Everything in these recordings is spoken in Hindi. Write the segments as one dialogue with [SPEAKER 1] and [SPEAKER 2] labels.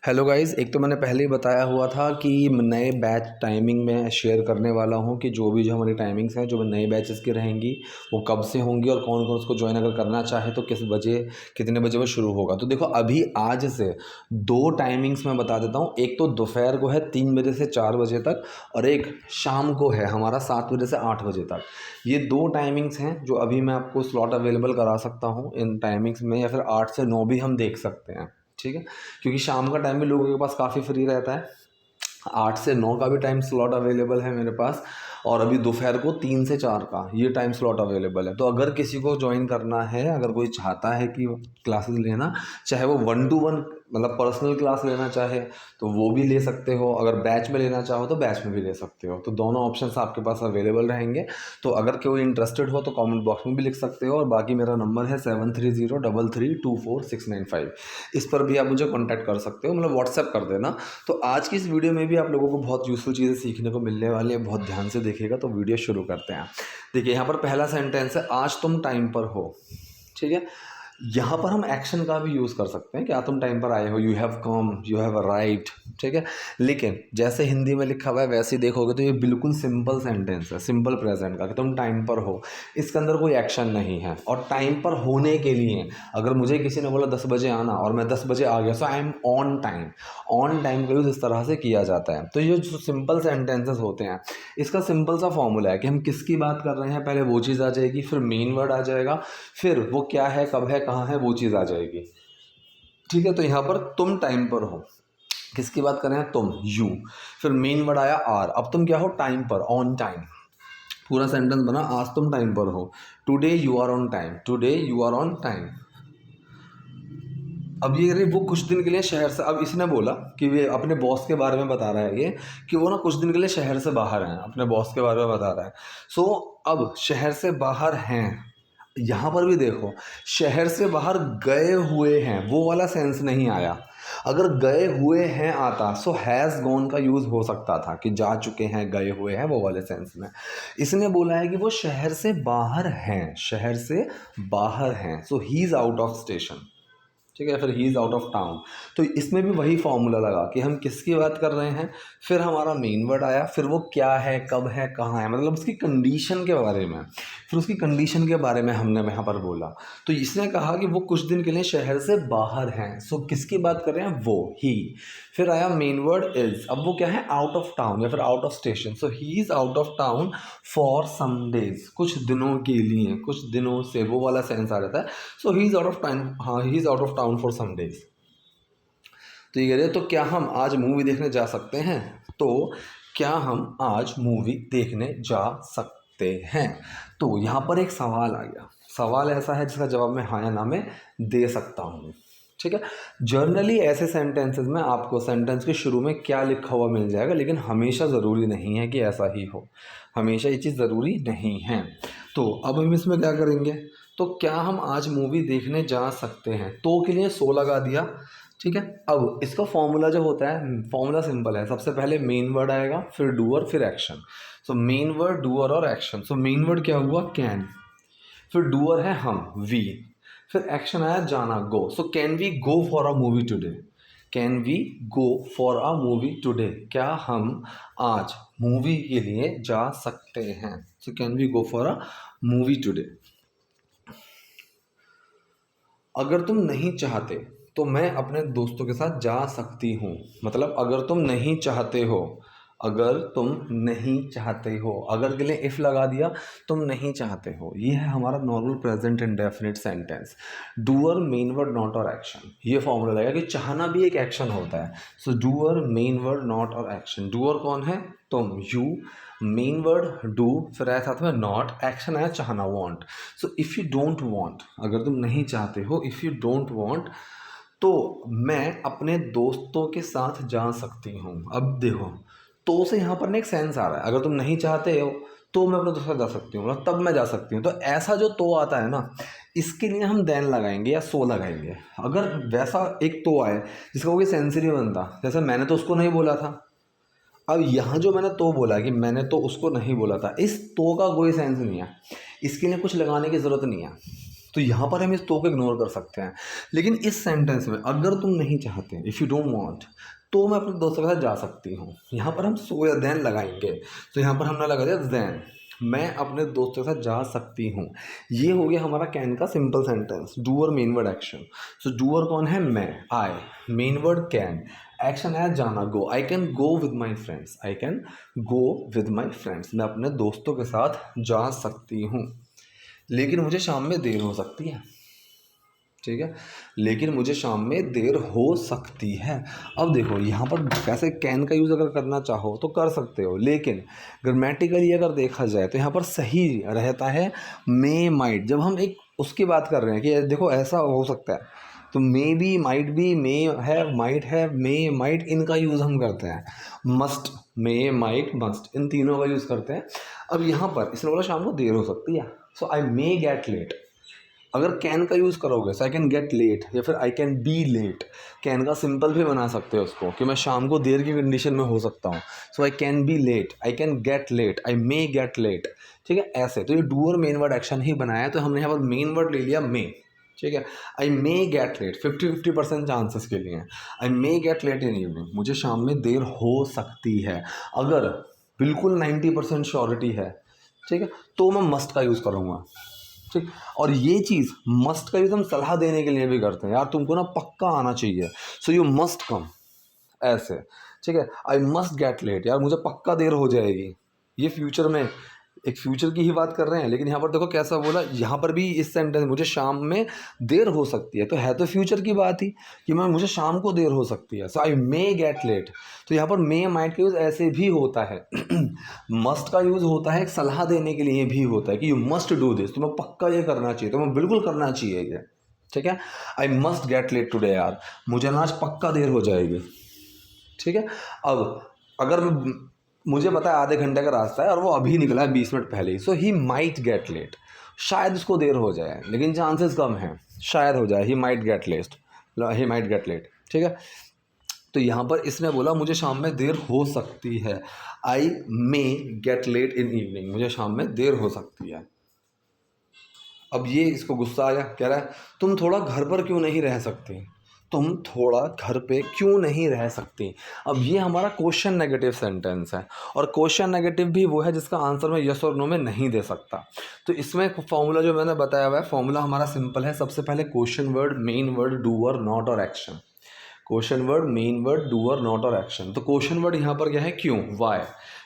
[SPEAKER 1] हेलो गाइस, एक तो मैंने पहले ही बताया हुआ था कि नए बैच टाइमिंग में शेयर करने वाला हूं कि जो हमारी टाइमिंग्स हैं, जो नए बैचेस की रहेंगी वो कब से होंगी और कौन कौन उसको ज्वाइन अगर करना चाहे तो किस बजे कितने बजे वो शुरू होगा। तो देखो, अभी आज से दो टाइमिंग्स मैं बता देता हूँ। एक तो दोपहर को है 3 बजे से 4 बजे तक, और एक शाम को है हमारा 7 बजे से 8 बजे तक। ये दो टाइमिंग्स हैं जो अभी मैं आपको स्लॉट अवेलेबल करा सकता हूँ इन टाइमिंग्स में, या फिर 8 से 9 भी हम देख सकते हैं। ठीक है, क्योंकि शाम का टाइम भी लोगों के पास काफ़ी फ्री रहता है। 8 से 9 का भी टाइम स्लॉट अवेलेबल है मेरे पास, और अभी दोपहर को 3 से 4 का ये टाइम स्लॉट अवेलेबल है। तो अगर किसी को ज्वाइन करना है, अगर कोई चाहता है कि क्लासेस लेना, चाहे वो 1 to 1 मतलब पर्सनल क्लास लेना चाहे तो वो भी ले सकते हो, अगर बैच में लेना चाहो तो बैच में भी ले सकते हो। तो दोनों ऑप्शंस आपके पास अवेलेबल रहेंगे। तो अगर कोई इंटरेस्टेड हो तो कमेंट बॉक्स में भी लिख सकते हो, और बाकी मेरा नंबर है 7303324695। इस पर भी आप मुझे कॉन्टैक्ट कर सकते हो, मतलब व्हाट्सएप कर देना। तो आज की इस वीडियो में भी आप लोगों को बहुत यूज़फुल चीज़ें सीखने को मिलने वाली है, बहुत ध्यान से देखिएगा। तो वीडियो शुरू करते हैं। देखिए, यहाँ पर पहला सेंटेंस है, आज तुम टाइम पर हो। ठीक है, यहाँ पर हम एक्शन का भी यूज़ कर सकते हैं, क्या तुम टाइम पर आए हो, you have come, you have arrived. ठीक है, लेकिन जैसे हिंदी में लिखा हुआ है वैसे ही देखोगे तो ये बिल्कुल सिंपल सेंटेंस है, सिंपल प्रेजेंट का, कि तुम टाइम पर हो। इसके अंदर कोई एक्शन नहीं है। और टाइम पर होने के लिए अगर मुझे किसी ने बोला 10 बजे आना और मैं 10 बजे आ गया, so I am on time. On time का यूज़ इस तरह से किया जाता है। तो ये जो सिंपल सेंटेंसेस होते हैं, इसका सिंपल सा फॉर्मूला है कि हम किसकी बात कर रहे हैं, पहले वो चीज़ आ जाएगी, फिर मेन वर्ड आ जाएगा, फिर वो क्या है, कब है, कहाँ है, वो चीज़ आ जाएगी। ठीक है, तो यहाँ पर तुम टाइम पर हो, किसकी बात कर रहे हैं, तुम, यू। फिर मेन वर्ड आया आर, अब तुम क्या हो, टाइम पर, ऑन टाइम। पूरा सेंटेंस बना, आज तुम टाइम पर हो, today you are on time, today you are on time. अब ये वो कुछ दिन के लिए शहर से, अब इसने बोला कि वे अपने बॉस के बारे में बता रहा है, ये कि वो ना कुछ दिन के लिए शहर से बाहर हैं, अपने बॉस के बारे में बता रहा है। सो अब शहर से बाहर हैं, यहाँ पर भी देखो, शहर से बाहर गए हुए हैं वो वाला सेंस नहीं आया। अगर गए हुए हैं आता सो हैज़ गॉन का यूज़ हो सकता था, कि जा चुके हैं, गए हुए हैं, वो वाले सेंस में। इसने बोला है कि वो शहर से बाहर हैं, शहर से बाहर हैं, so he is out of station. ठीक है, फिर he is out of town. तो इसमें भी वही फॉर्मूला लगा कि हम किसकी बात कर रहे हैं, फिर हमारा मेन वर्ड आया, फिर वो क्या है, कब है, कहाँ है, मतलब उसकी कंडीशन के बारे में, फिर उसकी कंडीशन के बारे में हमने यहाँ पर बोला। तो इसने कहा कि वो कुछ दिन के लिए शहर से बाहर हैं, सो किसकी बात कर रहे हैं, वो, ही। फिर आया मेन वर्ड इज़, अब वो क्या है, आउट ऑफ टाउन या फिर out of station, so he is out of town for some days, कुछ दिनों के लिए, कुछ दिनों से, वो वाला सेंस आ जाता है। So he is out of time, हाँ, he is out of town for some days. तो ये कह रहे, तो क्या हम आज मूवी देखने जा सकते हैं, तो क्या हम आज मूवी देखने जा सकते हैं। तो यहाँ पर एक सवाल आ गया, सवाल ऐसा है जिसका जवाब मैं हाँ या ना में दे सकता हूँ। ठीक है, जर्नली ऐसे सेंटेंसेस में आपको सेंटेंस के शुरू में क्या लिखा हुआ मिल जाएगा, लेकिन हमेशा ज़रूरी नहीं है कि ऐसा ही हो, हमेशा ये चीज़ ज़रूरी नहीं है। तो अब हम इसमें क्या करेंगे, तो क्या हम आज मूवी देखने जा सकते हैं, तो के लिए सो लगा दिया। ठीक है, अब इसका फॉर्मूला जो होता है, फॉर्मूला सिंपल है, सबसे पहले मेन वर्ड आएगा, फिर डूअर, फिर action. So main word, doer और एक्शन। सो मेन वर्ड क्या हुआ, कैन, फिर डूअर है हम, वी, फिर एक्शन आया जाना, go. So can we go for a movie today, can we go for a movie today, क्या हम आज मूवी के लिए जा सकते हैं। So can we go for a movie today. अगर तुम नहीं चाहते तो मैं अपने दोस्तों के साथ जा सकती हूँ, मतलब अगर तुम नहीं चाहते हो, अगर तुम नहीं चाहते हो, अगर के लिए इफ़ लगा दिया, तुम नहीं चाहते हो, ये है हमारा normal present indefinite sentence. Doer, main word, not और एक्शन, ये फॉर्मूला लगेगा कि चाहना भी एक एक्शन होता है। सो डूअर, मेन वर्ड, नॉट और एक्शन। डूअर कौन है, तुम, यू, मेन वर्ड डू, फिर आया साथ में नॉट, एक्शन आया चाहना, want. So if you don't want, अगर तुम नहीं चाहते हो, इफ़ यू डोंट वांट, तो मैं अपने दोस्तों के साथ जा सकती हूँ। अब देखो, तो से यहाँ पर ना एक सेंस आ रहा है, अगर तुम नहीं चाहते हो तो मैं अपने दोस्तों के साथ जा सकती हूँ, मतलब तब मैं जा सकती हूँ। तो ऐसा जो तो आता है ना, इसके लिए हम देन लगाएंगे या सो लगाएंगे। अगर वैसा एक तो आए जिसका कोई सेंस ही नहीं बनता, जैसे मैंने तो उसको नहीं बोला था, अब यहाँ जो मैंने तो बोला कि मैंने तो उसको नहीं बोला था, इस तो का कोई सेंस नहीं है, इसके लिए कुछ लगाने की ज़रूरत नहीं है। तो यहाँ पर हम इस तो को इग्नोर कर सकते हैं। लेकिन इस सेंटेंस में अगर तुम नहीं चाहते, इफ़ यू डोंट वांट, तो मैं अपने दोस्तों के साथ जा सकती हूँ। यहाँ पर हम सो या देन लगाएंगे। तो यहाँ पर हमने लगा दिया देन, मैं अपने दोस्तों के साथ जा सकती हूँ। ये हो गया हमारा कैन का simple sentence, doer main word action. So doer कौन है? मैं, I, main word can, action है जाना, go. I can go with my friends, I can go with my friends, मैं अपने दोस्तों के साथ जा सकती हूँ। लेकिन मुझे शाम में देर हो सकती है, ठीक है, लेकिन मुझे शाम में देर हो सकती है। अब देखो यहाँ पर वैसे कैन का यूज़ अगर करना चाहो तो कर सकते हो, लेकिन ग्रामेटिकली अगर देखा जाए तो यहाँ पर सही रहता है मे माइट। जब हम एक उसकी बात कर रहे हैं कि देखो ऐसा हो सकता है, तो मे बी, माइट बी, मे है, माइट है, मे माइट, इनका यूज़ हम करते हैं। मस्ट, मे माइट मस्ट, इन तीनों का यूज़ करते हैं। अब यहाँ पर इसने बोला शाम को देर हो सकती है, so I may get late. अगर कैन का यूज़ करोगे so I can get late, या फिर I can be late. Can का सिंपल भी बना सकते हो उसको कि मैं शाम को देर की कंडीशन में हो सकता हूँ। So I can be late, I can get late, I may get late, ठीक है, ऐसे। तो ये डूअर मेन वर्ड एक्शन ही बनाया, तो हमने यहाँ पर मेन वर्ड ले लिया मे, ठीक है। I may get late 50-50% chances के लिए, I may get late in evening, मुझे शाम में देर हो सकती है। अगर बिल्कुल 90% श्योरिटी है, ठीक है, तो मैं मस्ट का यूज़ करूँगा, ठीक। और ये चीज़ मस्ट का यूज़ हम सलाह देने के लिए भी करते हैं, यार तुमको ना पक्का आना चाहिए, सो यू मस्ट कम, ऐसे, ठीक है। आई मस्ट गेट लेट, यार मुझे पक्का देर हो जाएगी। ये फ्यूचर में, एक फ्यूचर की ही बात कर रहे हैं, लेकिन यहाँ पर देखो कैसा बोला, यहाँ पर भी इस सेंटेंस मुझे शाम में देर हो सकती है, तो है तो फ्यूचर की बात ही कि मैं, मुझे शाम को देर हो सकती है। So I may get late. तो यहाँ पर मे माइट का यूज़ ऐसे भी होता है मस्ट का यूज़ होता है एक सलाह देने के लिए भी होता है कि यू मस्ट डू दिस, तुम्हें पक्का ये करना चाहिए, तुम्हें बिल्कुल करना चाहिए ये, ठीक है। I must get late today, यार मुझे ना आज पक्का देर हो जाएगी, ठीक है। अब अगर मुझे पता है आधे घंटे का रास्ता है और वो अभी निकला है 20 मिनट पहले ही, सो ही माइट गेट लेट, शायद उसको देर हो जाए, लेकिन चांसेस कम हैं, शायद हो जाए, he might get late, he might get late, ठीक है। तो यहाँ पर इसने बोला मुझे शाम में देर हो सकती है, I may get late in evening, मुझे शाम में देर हो सकती है। अब ये इसको गुस्सा आया, कह रहा है तुम थोड़ा घर पर क्यों नहीं रह सकती, तुम थोड़ा घर पे क्यों नहीं रह सकती। अब ये हमारा क्वेश्चन नेगेटिव सेंटेंस है, और क्वेश्चन नेगेटिव भी वो है जिसका आंसर मैं यस और नो में नहीं दे सकता। तो इसमें फॉर्मूला जो मैंने बताया हुआ है, फॉर्मूला हमारा सिंपल है। सबसे पहले question word, main word, doer, not और action. Question word, main word, doer, not और एक्शन। तो क्वेश्चन वर्ड यहाँ पर क्या है, क्यों, वाई,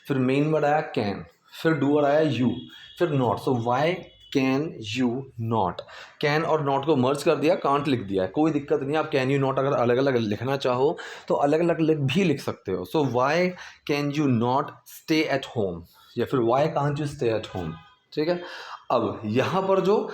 [SPEAKER 1] फिर मेन वर्ड आया कैन, फिर डूअर आया यू, फिर not. So why can you not, can और नॉट को मर्ज कर दिया, कांट लिख दिया है, कोई दिक्कत नहीं। आप कैन यू नॉट अगर अलग अलग लिखना चाहो तो अलग अलग भी लिख सकते हो। So why can you not stay at home, या फिर why can't you stay at home, ठीक है। अब यहाँ पर जो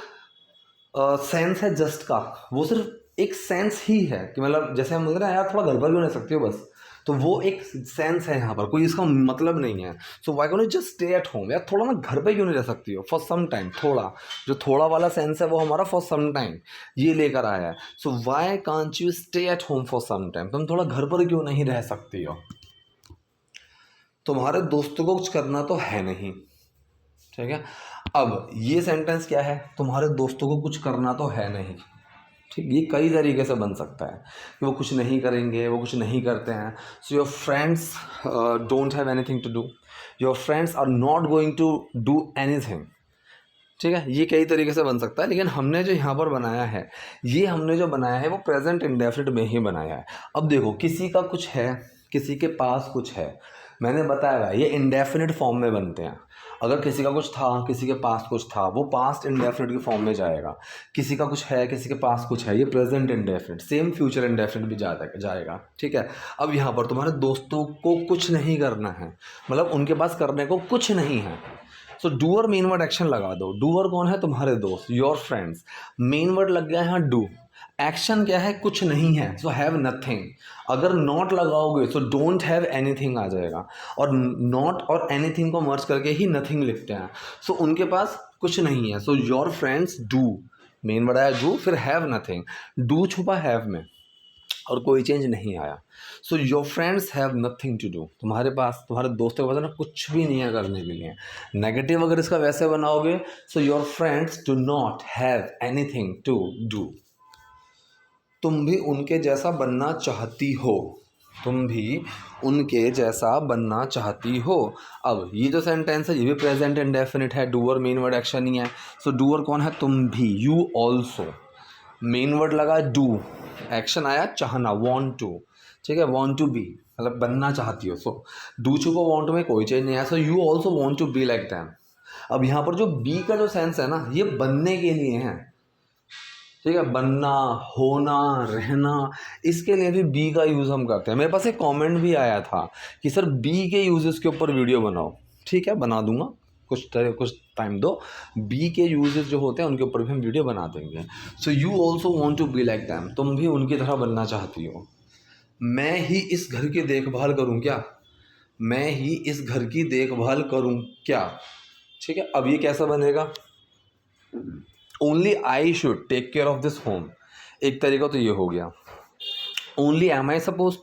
[SPEAKER 1] सेंस है जस्ट का, वो सिर्फ एक सेंस ही है कि मतलब जैसे हम बोलते हैं ना यार थोड़ा घर पर क्यों रह सकते हो बस, तो वो एक सेंस है यहाँ पर, कोई इसका मतलब नहीं है। So why can you just stay at home, यार थोड़ा ना घर पे क्यों नहीं रह सकती हो फॉर सम टाइम। थोड़ा, जो थोड़ा वाला सेंस है वो हमारा फॉर सम टाइम ये लेकर आया है। So why can't you stay at home for some time, तुम थोड़ा घर पर क्यों नहीं रह सकती हो, तुम्हारे दोस्तों को कुछ करना तो है नहीं, ठीक है। अब ये सेंटेंस क्या है, तुम्हारे दोस्तों को कुछ करना तो है नहीं, ठीक। ये कई तरीके से बन सकता है कि वो कुछ नहीं करेंगे, वो कुछ नहीं करते हैं। So your friends don't have anything to do, your friends are not going to do anything, ठीक है। ये कई तरीके से बन सकता है, लेकिन हमने जो यहाँ पर बनाया है, ये हमने जो बनाया है वो प्रेजेंट इंडेफिनिट में ही बनाया है। अब देखो किसी का कुछ है, किसी के पास कुछ है, मैंने बताया ये इंडेफिनिट फॉर्म में बनते हैं। अगर किसी का कुछ था, किसी के पास कुछ था, वो पास्ट इंडेफिनिट की फॉर्म में जाएगा। किसी का कुछ है, किसी के पास कुछ है, ये present indefinite, same future indefinite भी जाएगा, ठीक है। अब यहाँ पर तुम्हारे दोस्तों को कुछ नहीं करना है, मतलब उनके पास करने को कुछ नहीं है। सो डूअर मेन वर्ड एक्शन लगा दो। डूअर कौन है, तुम्हारे दोस्त, योर फ्रेंड्स। मेन वर्ड लग गया है यहाँ डू, एक्शन क्या है, कुछ नहीं है, सो हैव नथिंग। अगर नॉट लगाओगे तो डोंट हैव एनीथिंग आ जाएगा, और नॉट और एनीथिंग को मर्ज करके ही नथिंग लिखते हैं। सो उनके पास कुछ नहीं है, so your friends do, main word आया डू, फिर हैव नथिंग, डू छुपा हैव में, और कोई चेंज नहीं आया। So your friends have nothing to do, तुम्हारे पास, तुम्हारे दोस्तों के पास ना कुछ भी नहीं है करने के लिए। नेगेटिव अगर इसका वैसे बनाओगे, so your friends do not have anything to do. तुम भी उनके जैसा बनना चाहती हो, तुम भी उनके जैसा बनना चाहती हो। अब ये जो सेंटेंस है ये भी प्रेजेंट इंडेफिनिट है, डूअर मेन वर्ड एक्शन ही है। सो डूअर कौन है? तुम भी, यू ऑल्सो। मेन वर्ड लगा डू, एक्शन आया चाहना, वांट टू, ठीक है, वांट टू बी मतलब बनना चाहती हो। सो डू चुको वांट में कोई चेंज नहीं आया। So you also want to be like them. अब यहाँ पर जो बी का जो सेंस है ना, ये बनने के लिए है, ठीक है, बनना, होना, रहना, इसके लिए भी बी का यूज़ हम करते हैं। मेरे पास एक कमेंट भी आया था कि सर बी के यूजेस के ऊपर वीडियो बनाओ। ठीक है, बना दूंगा, कुछ टाइम दो, बी के यूजेस जो होते हैं उनके ऊपर भी हम वीडियो बना देंगे। So you also want to be like them, तुम भी उनकी तरह बनना चाहती हो। मैं ही इस घर की देखभाल करूँ क्या? मैं ही इस घर की देखभाल करूँ क्या? ठीक है, अब ये कैसा बनेगा? Only I should take care of this home, एक तरीका तो ये हो गया। Only am I suppose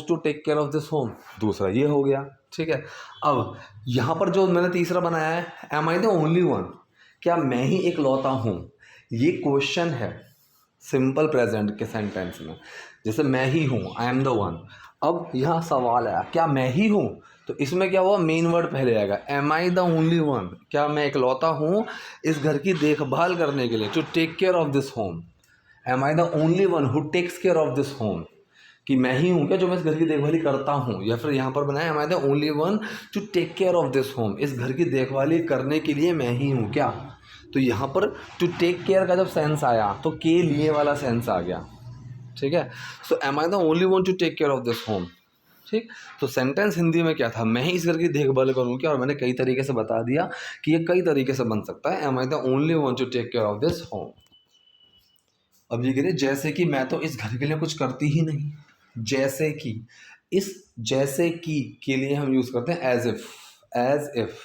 [SPEAKER 1] to take care of this home, दूसरा ये हो गया। ठीक है, अब यहाँ पर जो मैंने तीसरा बनाया है, am I the only one, क्या मैं ही एक लौता हूँ? ये क्वेश्चन है सिंपल प्रेजेंट के सेंटेंस में, जैसे मैं ही हूँ, आई एम द वन। अब यहाँ सवाल आया क्या मैं ही हूँ? तो इसमें क्या हुआ? मेन वर्ड पहले आएगा, am I the only one, क्या मैं एक लौता हूँ इस घर की देखभाल करने के लिए, to take care of this home. Am I the only one who takes care of this home, कि मैं ही हूँ क्या जो मैं इस घर की देखभाली करता हूँ। या फिर यहाँ पर बनाया, am I the only one to take care of this home, इस घर की देखभाली करने के लिए मैं ही हूँ क्या। तो यहाँ पर टू टेक केयर का जब सेंस आया तो के लिए वाला सेंस आ गया। ठीक है, so am I the only one to take care of this home. ठीक, तो सेंटेंस हिंदी में क्या था? मैं ही इस घर की देखभाल करूँ क्या, और मैंने कई तरीके से बता दिया कि ये कई तरीके से बन सकता है, am I the only one to take care of this home. अब ये कह रहे जैसे कि मैं तो इस घर के लिए कुछ करती ही नहीं। जैसे कि, इस जैसे कि के लिए हम यूज़ करते हैं एज इफ। एज इफ,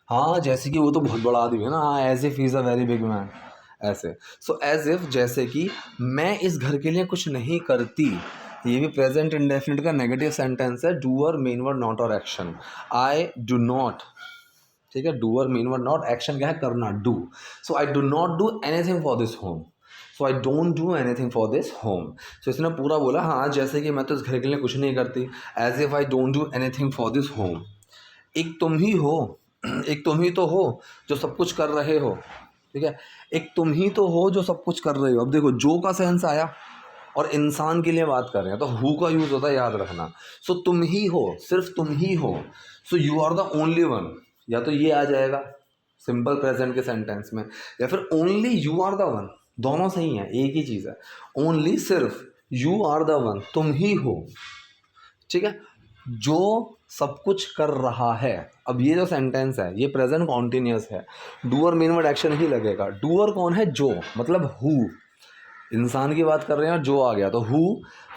[SPEAKER 1] हाँ जैसे कि वो तो बहुत बड़ा आदमी है ना, हाँ as if is a very big man, ऐसे। सो एज इफ, जैसे कि मैं इस घर के लिए कुछ नहीं करती, ये भी प्रेजेंट इंडेफिनिट का नेगेटिव सेंटेंस है, डूअर मेन वर्ड नॉट और एक्शन। आई डू नॉट, ठीक है, doer main word not, action क्या है? करना, do. So I do not do anything for this home, so I don't do anything for this home. So इसने पूरा बोला, हाँ जैसे कि मैं तो इस घर के लिए कुछ नहीं करती, as if I don't do anything for this home. एक तुम ही हो, एक तुम ही तो हो जो सब कुछ कर रहे हो, ठीक है, एक तुम ही तो हो जो सब कुछ कर रहे हो। अब देखो जो का सेंस आया और इंसान के लिए बात कर रहे हैं तो हु का यूज़ होता है, याद रखना। सो तुम ही हो, सिर्फ तुम ही हो, so you are the only one, या तो ये आ जाएगा सिंपल प्रेजेंट के सेंटेंस में, या फिर only you are the one, दोनों सही है, एक ही चीज़ है। ओनली सिर्फ, यू आर द वन, तुम ही हो, ठीक है, जो सब कुछ कर रहा है। अब ये जो सेंटेंस है ये प्रेजेंट कॉन्टिन्यूस है, डूअर मेन वर्ड एक्शन ही लगेगा। डूअर कौन है? जो, मतलब हु, इंसान की बात कर रहे हैं और जो आ गया तो हु,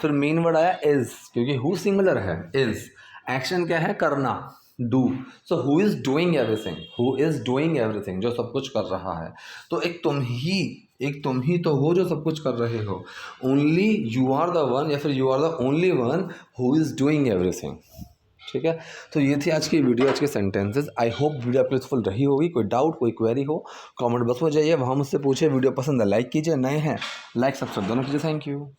[SPEAKER 1] फिर मेन वर्ड आया इज, क्योंकि हु सिंगुलर है, इज, एक्शन क्या है? करना, do. So who is doing everything, who is doing everything, जो सब कुछ कर रहा है। तो एक तुम ही तो हो जो सब कुछ कर रहे हो। Only you are the one, या फिर you are the only one who is doing everything. ठीक है, तो ये थी आज की वीडियो, आज के सेंटेंसेस। आई होप वीडियो आपको यूजफुल रही होगी। कोई डाउट, कोई क्वेरी हो, कमेंट बॉक्स में जाइए, वहाँ मुझसे पूछिए। वीडियो पसंद है लाइक कीजिए, नए हैं लाइक सब्सक्राइब दोनों कीजिए। Thank you.